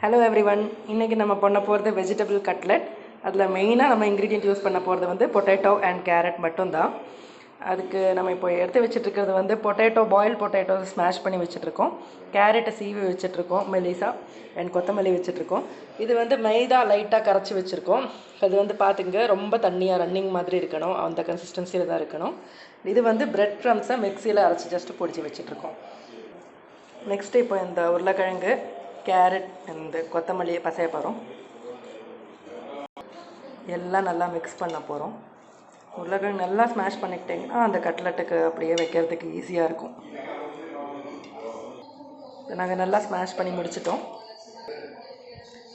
Hello everyone, இன்னைக்கு நம்ம பண்ண போறது vegetable cutlet. அதுல மெயினா நம்ம ingredient யூஸ் பண்ண போறது வந்து potato and carrot மட்டும் தான். அதுக்கு நம்ம இப்போ எடுத்து வச்சிட்டு இருக்கிறது வந்து potato boiled potato smash பண்ணி வச்சிட்டு இருக்கோம். carrot சீவி வச்சிட்டு இருக்கோம் மெலிசா and கொத்தமல்லி வச்சிட்டு இருக்கோம். இது வந்து மைதா லைட்டா கரைச்சி வச்சிருக்கோம். அது வந்து பாத்துங்க ரொம்ப தண்ணியா ரன்னிங் மாதிரி இருக்கணும். அந்த கன்சிஸ்டன்சில தான் இருக்கணும். இது வந்து bread crumbs மிக்ஸில அரைச்சு just பொடிச்சு வச்சிட்டு இருக்கோம். நெக்ஸ்ட் இப்போ இந்த உருளைக்கிழங்கு கேரட் இந்த கொத்தமல்லியை பசைய போகிறோம். எல்லாம் நல்லா மிக்ஸ் பண்ண போகிறோம். உருளைக்கிழங்கு நல்லா ஸ்மாஷ் பண்ணிக்கிட்டிங்கன்னா அந்த கட்லெட்டுக்கு அப்படியே வைக்கிறதுக்கு ஈஸியாக இருக்கும். நாங்கள் நல்லா ஸ்மாஷ் பண்ணி முடிச்சிட்டோம்.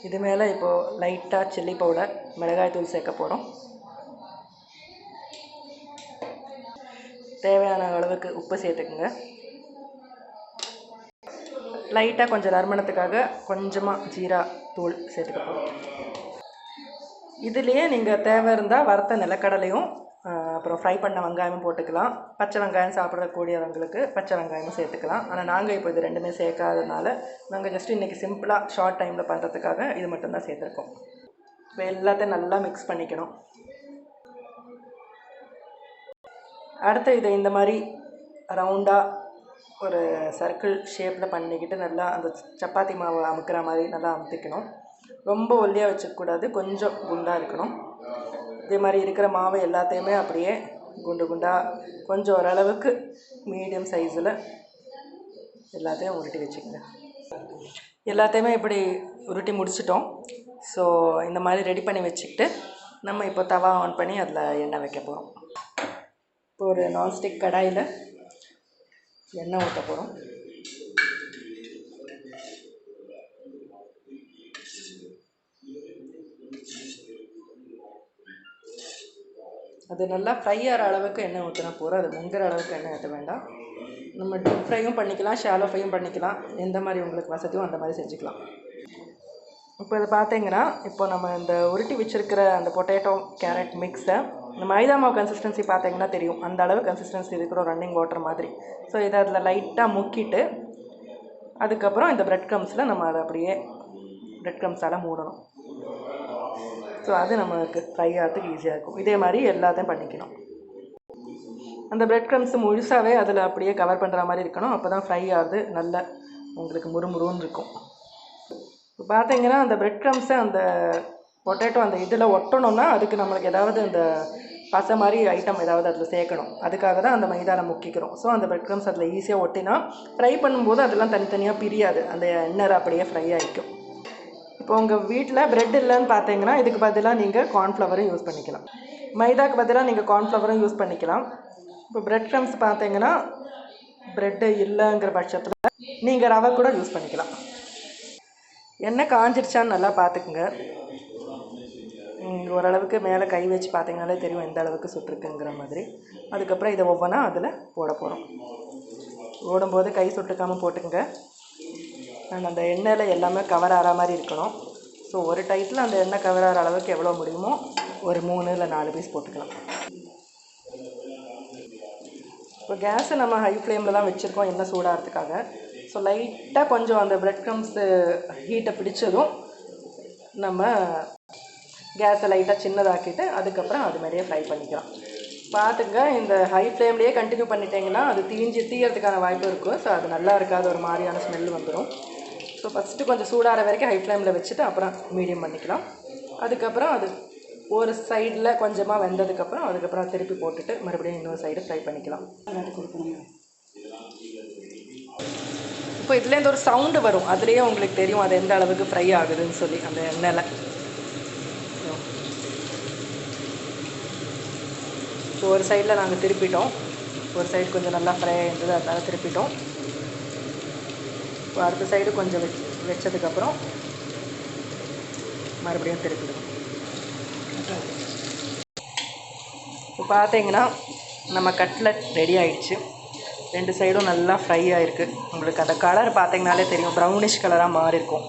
இது மேலே இப்போது லைட்டாக சில்லி பவுடர் மிளகாய் தூள் சேர்க்க போகிறோம். தேவையான அளவுக்கு உப்பு சேர்த்துக்குங்க. லைட்டாக கொஞ்சம் நறுமணத்துக்காக கொஞ்சமாக ஜீரா தூள் சேர்த்துக்க போகிறோம். இதுலேயே நீங்கள் தேவை இருந்தால் வறுத்த நிலக்கடலையும் அப்புறம் ஃப்ரை பண்ண வெங்காயமும் போட்டுக்கலாம். பச்சை வெங்காயம் சாப்பிடக்கூடியவங்களுக்கு பச்சை வெங்காயமும் சேர்த்துக்கலாம். ஆனால் நாங்கள் இப்போ இது ரெண்டுமே சேர்க்காததுனால நாங்கள் ஜஸ்ட் இன்றைக்கி சிம்பிளாக ஷார்ட் டைமில் பண்ணுறதுக்காக இது மட்டும்தான் சேர்த்துருக்கோம். இப்போ எல்லாத்தையும் நல்லா மிக்ஸ் பண்ணிக்கணும். அடுத்து இதை இந்த மாதிரி ரவுண்டாக ஒரு சர்க்கிள் ஷேப்பில் பண்ணிக்கிட்டு நல்லா அந்த சப்பாத்தி மாவு அமுக்கிற மாதிரி நல்லா அமுத்திக்கணும். ரொம்ப ஒல்லியாக வச்சுக்கூடாது, கொஞ்சம் குண்டாக இருக்கணும். இதே மாதிரி இருக்கிற மாவு எல்லாத்தையுமே அப்படியே குண்டு குண்டாக கொஞ்சம் ஓரளவுக்கு மீடியம் சைஸில் எல்லாத்தையும் உருட்டி வச்சுக்கோங்க. எல்லாத்தையுமே இப்படி உருட்டி முடிச்சிட்டோம். ஸோ இந்த மாதிரி ரெடி பண்ணி வச்சுக்கிட்டு நம்ம இப்போ தவா ஆன் பண்ணி அதில் எண்ணெய் வைக்க போகிறோம். இப்போ ஒரு நான்ஸ்டிக் கடாயில் எண்ணெய் ஊற்ற போகிறோம். அது நல்லா ஃப்ரை ஆகிற அளவுக்கு எண்ணெய் ஊற்றினா போகிறோம். அது முங்குற அளவுக்கு எண்ணெய் ஊற்ற வேண்டாம். நம்ம டீப் ஃப்ரையும் பண்ணிக்கலாம், ஷாலோ ஃப்ரையும் பண்ணிக்கலாம். எந்த மாதிரி உங்களுக்கு வசதியோ அந்த மாதிரி செஞ்சுக்கலாம். இப்போ இதை பார்த்தீங்கன்னா இப்போ நம்ம இந்த உருட்டி வச்சுருக்கிற அந்த பொட்டேட்டோ கேரட் மிக்ஸை இந்த மைதா மாவு கன்சிஸ்டன்சி பார்த்தீங்கன்னா தெரியும், அந்த அளவு கன்சிஸ்டன்சி இருக்கிற ரன்னிங் வாட்டர் மாதிரி. ஸோ இதை அதில் லைட்டாக முக்கிட்டு அதுக்கப்புறம் இந்த பிரெட் க்ரம்ஸில் நம்ம அதை அப்படியே பிரெட் க்ரம்ஸால் மூடணும். ஸோ அது நமக்கு ஃப்ரை ஆகிறதுக்கு ஈஸியாக இருக்கும். இதே மாதிரி எல்லாத்தையும் பண்ணிக்கணும். அந்த பிரெட் க்ரம்ஸ் முழுசாகவே அதில் அப்படியே கவர் பண்ணுற மாதிரி இருக்கணும். அப்போ தான் ஃப்ரை ஆகுது நல்ல உங்களுக்கு முறுமுறுன்னு இருக்கும். இப்போ பார்த்தீங்கன்னா அந்த பிரெட் க்ரம்ஸை அந்த பொட்டேட்டோ அந்த இதில் ஒட்டணும்னா அதுக்கு நம்மளுக்கு ஏதாவது அந்த பசை மாதிரி ஐட்டம் ஏதாவது அதில் சேர்க்கணும். அதுக்காக தான் அந்த மைதாவில் முக்கிக்கிறோம். ஸோ அந்த பிரெட் க்ரம்ஸ் அதில் ஈஸியாக ஒட்டினா ஃப்ரை பண்ணும்போது அதெல்லாம் தனித்தனியாக பிரியாது, அந்த எண்ணெய் அப்படியே ஃப்ரை ஆகிக்கும். இப்போ உங்கள் வீட்டில் ப்ரெட் இல்லைன்னு பார்த்தீங்கன்னா இதுக்கு பதிலாக நீங்கள் கார்ன்ஃப்ளவரும் யூஸ் பண்ணிக்கலாம். மைதாக்கு பதிலாக நீங்கள் கார்ன்ஃப்ளவரும் யூஸ் பண்ணிக்கலாம். இப்போ பிரெட் க்ரம்ஸ் பார்த்தீங்கன்னா ப்ரெட்டு இல்லைங்கிற பட்சத்தில் நீங்கள் ரவை கூட யூஸ் பண்ணிக்கலாம். எண்ணெய் காஞ்சிருச்சான்னு நல்லா பார்த்துக்குங்க. ஓரளவுக்கு மேலே கை வச்சு பார்த்தீங்கனாலே தெரியும் எந்த அளவுக்கு சுட்டுருக்குங்கிற மாதிரி. அதுக்கப்புறம் இதை ஒவ்வொன்றா அதில் போட போகிறோம். ஓடும்போது கை சுட்டுக்காமல் போட்டுக்குங்க. நான் அந்த எண்ணெயில் எல்லாமே கவர் ஆகிற மாதிரி இருக்கணும். ஸோ ஒரு டைட்டில் அந்த எண்ணெய் கவர் ஆகிற அளவுக்கு எவ்வளோ முடியுமோ ஒரு 3 இல்லை 4 பீஸ் போட்டுக்கலாம். இப்போ கேஸை நம்ம ஹை ஃப்ளேமில் தான் வச்சுருக்கோம் எண்ணெய் சூடாகிறதுக்காக. ஸோ லைட்டாக கொஞ்சம் அந்த பிரெட் க்ரம்ஸு ஹீட்டை பிடிச்சதும் நம்ம கேஸை லைட்டாக சின்னதாக்கிட்டு அதுக்கப்புறம் அது மாதிரியே ஃப்ரை பண்ணிக்கலாம். பார்த்துங்க, இந்த ஹை ஃப்ளேம்லேயே கண்டினியூ பண்ணிட்டீங்கன்னா அது தீயறதுக்கான வாய்ப்பு இருக்கும். ஸோ அது நல்லா இருக்காது, ஒரு மாதிரியான ஸ்மெல் வந்துடும். ஸோ ஃபஸ்ட்டு கொஞ்சம் சூடாகிற வரைக்கும் ஹை ஃப்ளேமில் வச்சுட்டு அப்புறம் மீடியம் பண்ணிக்கலாம். அதுக்கப்புறம் அது ஒரு சைடில் கொஞ்சமாக வெந்ததுக்கப்புறம் அதுக்கப்புறம் திருப்பி போட்டுட்டு மறுபடியும் இன்னொரு சைடு ஃப்ரை பண்ணிக்கலாம். இப்போ இதுலேருந்து ஒரு சவுண்டு வரும், அதுலேயே உங்களுக்கு தெரியும் அது எந்த அளவுக்கு ஃப்ரை ஆகுதுன்னு சொல்லி அந்த எண்ணெயில். ஸோ ஒரு சைடில் நாங்கள் திருப்பிட்டோம், ஒரு சைடு கொஞ்சம் நல்லா ஃப்ரை ஆகிருந்தது அதனால திருப்பிட்டோம். இப்போ அடுத்த சைடு கொஞ்சம் வச்சதுக்கப்புறம் மறுபடியும் திருப்பிடுவோம். இப்போ பார்த்தீங்கன்னா நம்ம கட்லட் ரெடி ஆகிடுச்சு. 2 சைடும் நல்லா ஃப்ரை ஆகிருக்கு. உங்களுக்கு அந்த கலர் பார்த்தீங்கனாலே தெரியும், ப்ரௌனிஷ் கலராக மாறி இருக்கும்.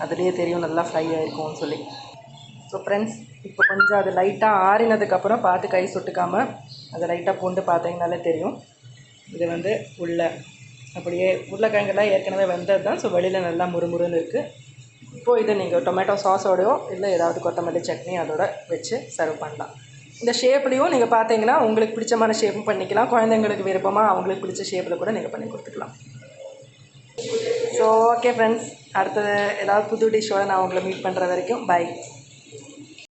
அதுலேயே தெரியும் நல்லா ஃப்ரை ஆகிருக்கும்னு சொல்லி. ஸோ ஃப்ரெண்ட்ஸ், இப்போ கொஞ்சம் அது லைட்டாக ஆறினதுக்கப்புறம் பார்த்து கை சுட்டுக்காமல் அதை லைட்டாக பூண்டு பார்த்தீங்கனாலே தெரியும். இது வந்து அப்படியே உருளைக்கிழங்கெல்லாம் ஏற்கனவே வெந்தது தான். ஸோ வெளியில் நல்லா முறுமுறுன்னு இருக்குது. இப்போது இதை நீங்கள் டொமேட்டோ சாஸோடையோ இல்லை ஏதாவது கொத்தமல்லி சட்னி அதோட வச்சு சர்வ் பண்ணலாம். இந்த ஷேப்லேயும் நீங்கள் பார்த்தீங்கன்னா உங்களுக்கு பிடிச்சமான ஷேப்பும் பண்ணிக்கலாம். குழந்தைங்களுக்கு விருப்பமாக அவங்களுக்கு பிடிச்ச ஷேப்பில் கூட நீங்கள் பண்ணி கொடுத்துக்கலாம். ஸோ ஓகே ஃப்ரெண்ட்ஸ், அடுத்தது ஏதாவது புது டிஷ்ஷோடு நான் உங்களை மீட் பண்ணுற வரைக்கும் பை.